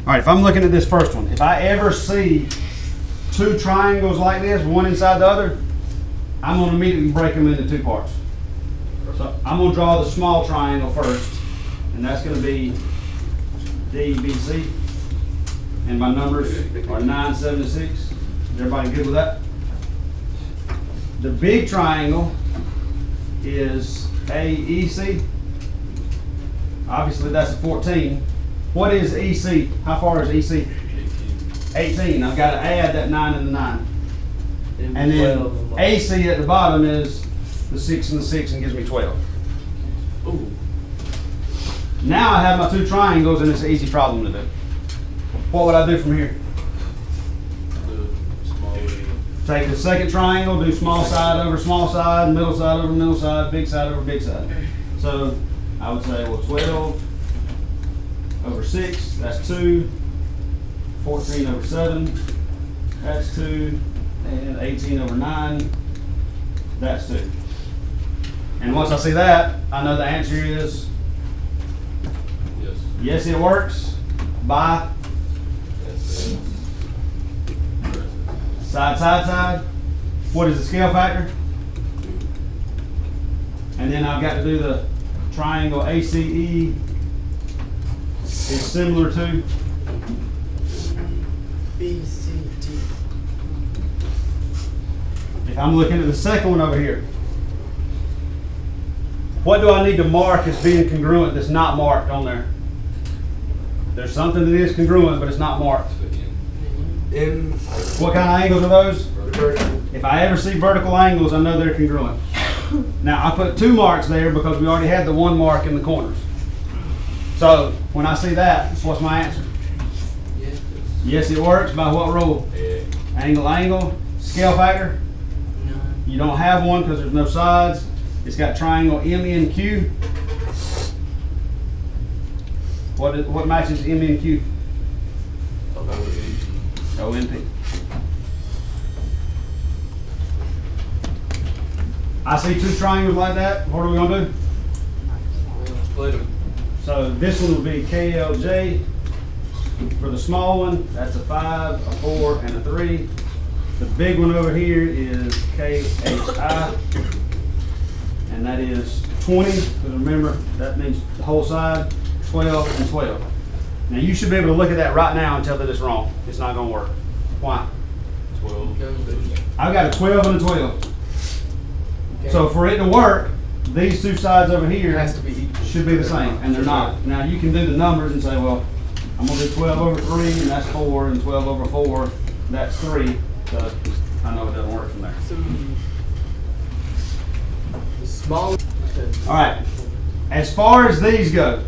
All right, if I'm looking at this first one, if I ever see two triangles like this, one inside the other, I'm going to immediately break them into two parts. So I'm going to draw the small triangle first, and that's going to be DBC. And my numbers are 9, 7, and 6. Is everybody good with that? The big triangle is AEC. Obviously, that's a 14. What is EC? How far is EC? 18. I've got to add that 9 and the 9. And then AC at the bottom is the 6 and the 6 and gives me 12. Ooh. Now I have my two triangles and it's an easy problem to do. What would I do from here? Take the second triangle, do small side over small side, middle side over middle side, big side over big side. So I would say, well, 12 over 6, that's 2. 14 over 7, that's 2. And 18 over 9, that's 2. And once I see that, I know the answer is Yes. yes, it works. By Yes. side, side, side. What is the scale factor? And then I've got to do the triangle ACE is similar to BCD. if I'm looking at the second one over here. What do I need to mark as being congruent that's not marked on there? There's something that is congruent, but it's not marked. M. What kind of angles are those? Vertical. If I ever see vertical angles, I know they're congruent. Now, I put 2 marks there because we already had the 1 mark in the corners. So, when I see that, what's my answer? Yes. Yes, it works. By what rule? Angle, angle. Scale factor? No. You don't have one because there's no sides. It's got triangle MNQ. What matches MNQ? ONP. I see 2 triangles like that. What are we gonna do? Split them. So this one will be KLJ. For the small one, that's a 5, a 4, and a 3. The big one over here is KHI. And that is 20, because remember, that means the whole side, 12 and 12. Now you should be able to look at that right now and tell that it's wrong. It's not gonna work. Why? 12. I've got a 12 and a 12. Okay. So for it to work, these 2 sides over It here has to be equal. should be the same, and they're not. Now you can do the numbers and say, well, I'm gonna do 12 over 3, and that's 4, and 12 over 4, that's 3. So I know it doesn't work from there. So, the small. All right. As far as these go,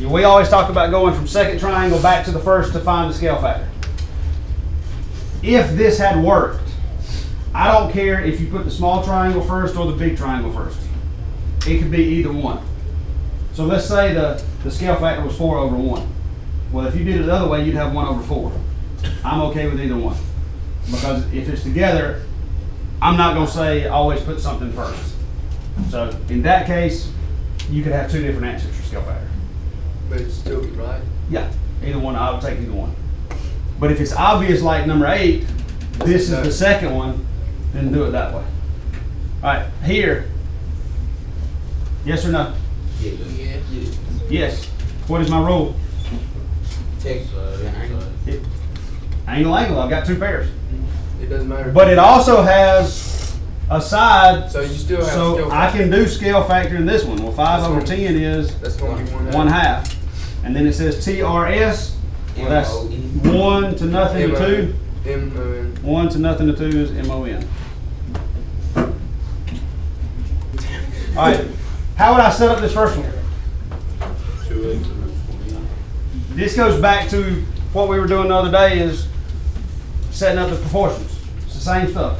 we always talk about going from second triangle back to the first to find the scale factor. If this had worked, I don't care if you put the small triangle first or the big triangle first. It could be either one. So let's say the scale factor was 4 over 1. Well, if you did it the other way, you'd have 1 over 4. I'm okay with either one. Because if it's together, I'm not going to say always put something first. So in that case, you could have 2 different answers for scale factor. But it's still be right. Yeah, either one, I would take either one. But if it's obvious like number 8, this is the second one, then do it that way. All right, here. Yes or no? Yeah. Yes. What is my rule? Take the angle. Angle, angle. I've got 2 pairs. It doesn't matter. But it also has a side, So you still have so scale I factor. can do scale factor in this one. Well, 5 That's over one. 10 is That's going to be 1/2. 1/2. And then it says TRS. Well, that's MON. 1 to nothing to 2. MON. 1 to nothing to 2 is MON. All right, how would I set up this first one? 2x over 20. This goes back to what we were doing the other day is setting up the proportions. It's the same stuff.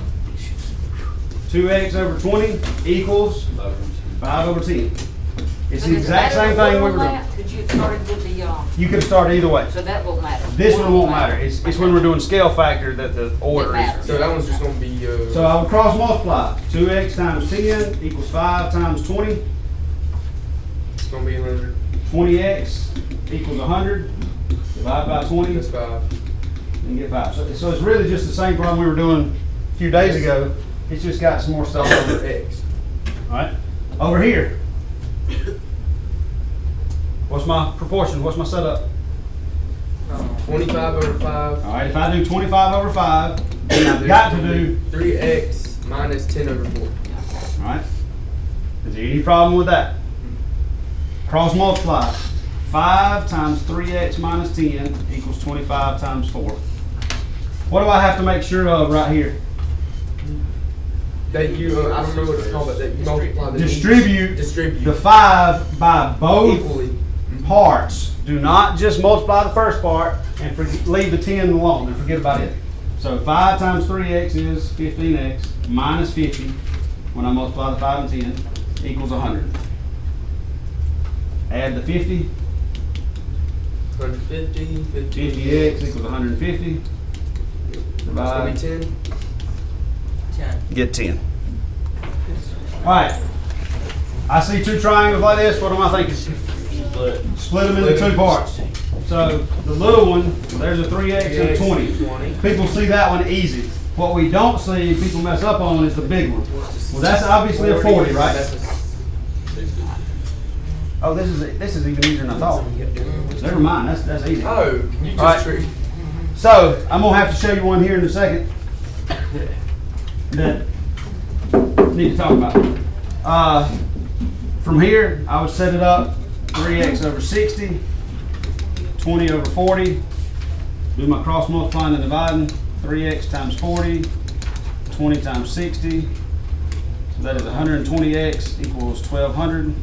2x over 20 equals 5 over 10. It's the exact same thing we were doing. Could you have started with the, You could have started either way. so that won't matter. This one won't matter. It's when we're doing scale factor that the order matters. is. So that one's just going to be. So I would cross multiply. 2x times 10 equals 5 times 20. It's going to be 100. 20x equals 100. Divide by 20 That's 5. and get 5. So it's really just the same problem we were doing a few days ago. It's just got some more stuff on it. X. All right, over here. What's my proportion? What's my setup? 25 over 5. All right, if I do 25 over 5, then I've got to do, 3x minus 10 over 4. all right? Is there any problem with that? Cross multiply. 5 times 3x minus 10 equals 25 times 4. What do I have to make sure of right here? That you, I don't know what it's called, but that you multiply the Distribute distribute the 5 by both equally. parts. Do not just multiply the first part and leave the 10 alone and forget about it. So 5 times 3x is 15x minus 50 when I multiply the 5 and 10 equals 100. Add the 50. 150, 50x equals 150. It's gonna Divide. be 10. Get 10. All right. I see two triangles like this. What am I thinking? Split them into two parts. So the little one, there's a 3x and a 20. People see that one easy. What we don't see, people mess up on, is the big one. Well, that's obviously a 40, right? That's a- Oh, this is even easier than I thought. Never mind, that's easy. Oh, you All right. just treat. So I'm gonna have to show you one here in a second that need to talk about. From here, I would set it up 3x over 60, 20 over 40. Do my cross multiplying and dividing. 3x times 40, 20 times 60. So that is 120x equals 1200.